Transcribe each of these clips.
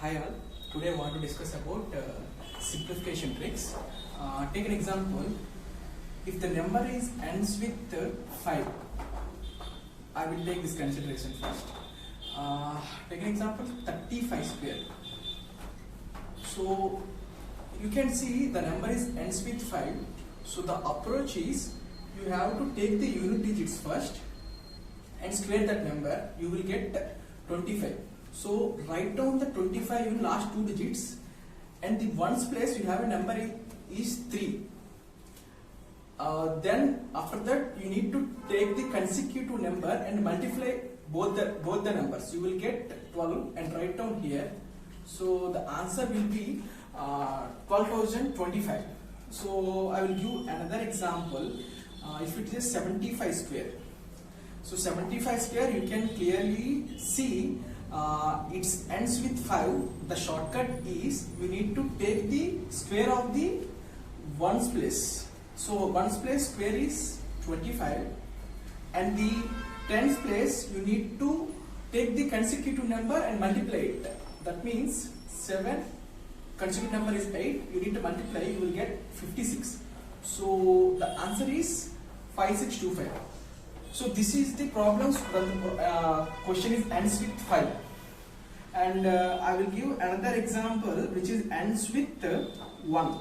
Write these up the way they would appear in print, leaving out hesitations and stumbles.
Hi all, today I want to discuss about simplification tricks. Take an example. If the number ends with 5, I will take this consideration first. Take an example 35 square. So you can see the number ends with 5. So the approach is you have to take the unit digits first and square that number. You will get 25. So write down the 25 in last two digits, and the ones place you have a number is 3. Then after that you need to take the consecutive number and multiply both the numbers. You will get 12 and write down here. So the answer will be 12,025. So I will give another example. If it is 75 square. So 75 square, you can clearly see it ends with 5. The shortcut is we need to take the square of the ones place. So ones place square is 25, and the tens place you need to take the consecutive number and multiply it. That means 7 consecutive number is 8. You need to multiply, you will get 56. So the answer is 5625. So this is the problems when the question is ends with 5. And I will give another example which is ends with 1.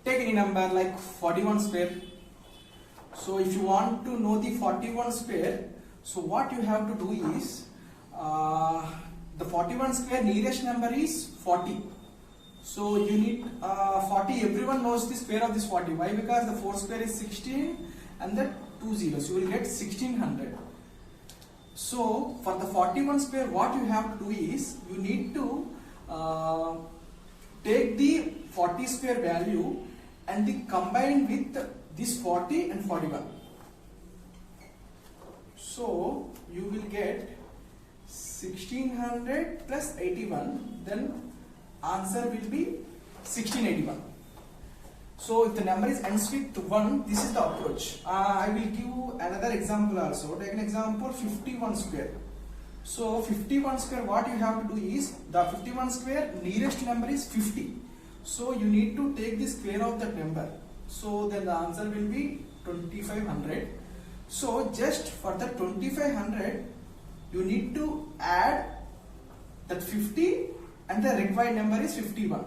Take any number like 41 square. So if you want to know the 41 square, so what you have to do is the 41 square nearest number is 40. So you need 40. Everyone knows the square of this 40. Why? Because the 4 square is 16 and the 2 zeros. You will get 1600. So for the 41 square, what you have to do is you need to take the 40 square value and the combine with this 40 and 41. So you will get 1600 plus 81. Then answer will be 1681. So if the number ends with 1, this is the approach. I will give another example also. Take an example 51 square. So 51 square, what you have to do is the 51 square nearest number is 50. So you need to take the square of that number. So then the answer will be 2500. So just for the 2500, you need to add that 50 and the required number is 51.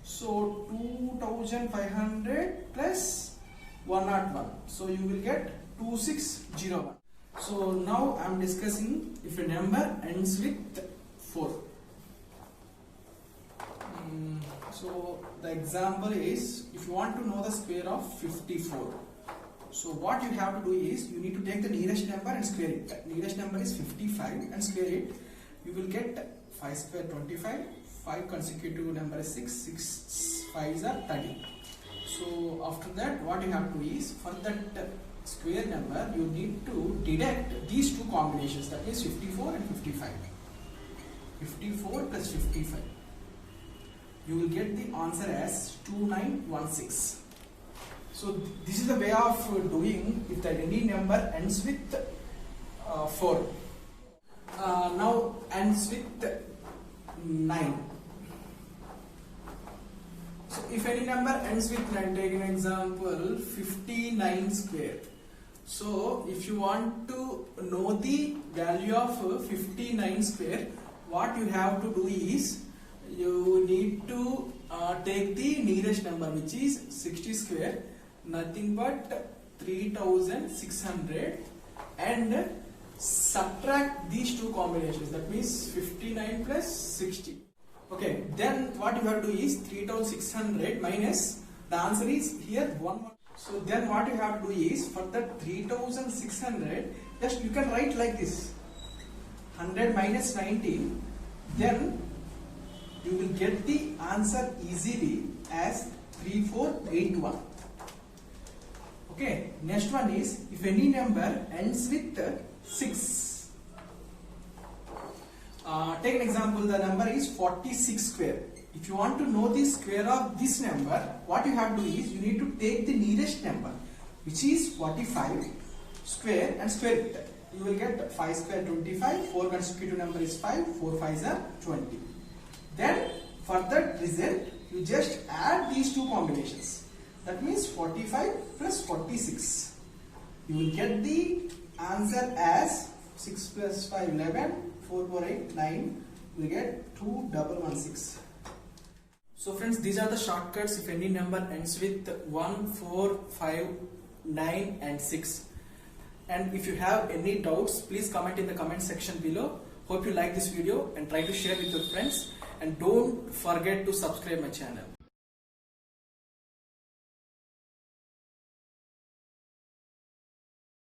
So 2500 plus 101. So you will get 2601. So now I am discussing if a number ends with 4. So the example is if you want to know the square of 54. So what you have to do is you need to take the nearest number and square it. The nearest number is 55 and square it. You will get 5 square 25. 5 consecutive number is 6. 6 5s are 30. So after that what you have to do is for that square number you need to deduct these two combinations, that is 54 and 55. 54 plus 55. You will get the answer as 2916. So this is the way of doing if that any number ends with 4. Now ends with 9. So if any number ends with 9, take an example 59 square. So if you want to know the value of 59 square, what you have to do is you need to take the nearest number, which is 60 square, nothing but 3600, and subtract these two combinations, that means 59 plus 60. Okay, then what you have to do is 3600 minus, the answer is here 1. So then what you have to do is for the 3600, just you can write like this 100 minus 19, then you will get the answer easily as 3481. Okay, next one is if any number ends with 6. Take an example, the number is 46 square. If you want to know the square of this number, what you have to do is you need to take the nearest number, which is 45 square and square it. you will get 5 square 25, 4 consecutive number is 5, 4 5s are 20. Then for that result, you just add these two combinations. That means 45 plus 46. You will get the answer as 6 plus 5, 11, 4 4 8, 9. You will get 2116. So friends, these are the shortcuts if any number ends with 1, 4, 5, 9 and 6. And if you have any doubts, please comment in the comment section below. Hope you like this video and try to share with your friends. And don't forget to subscribe my channel.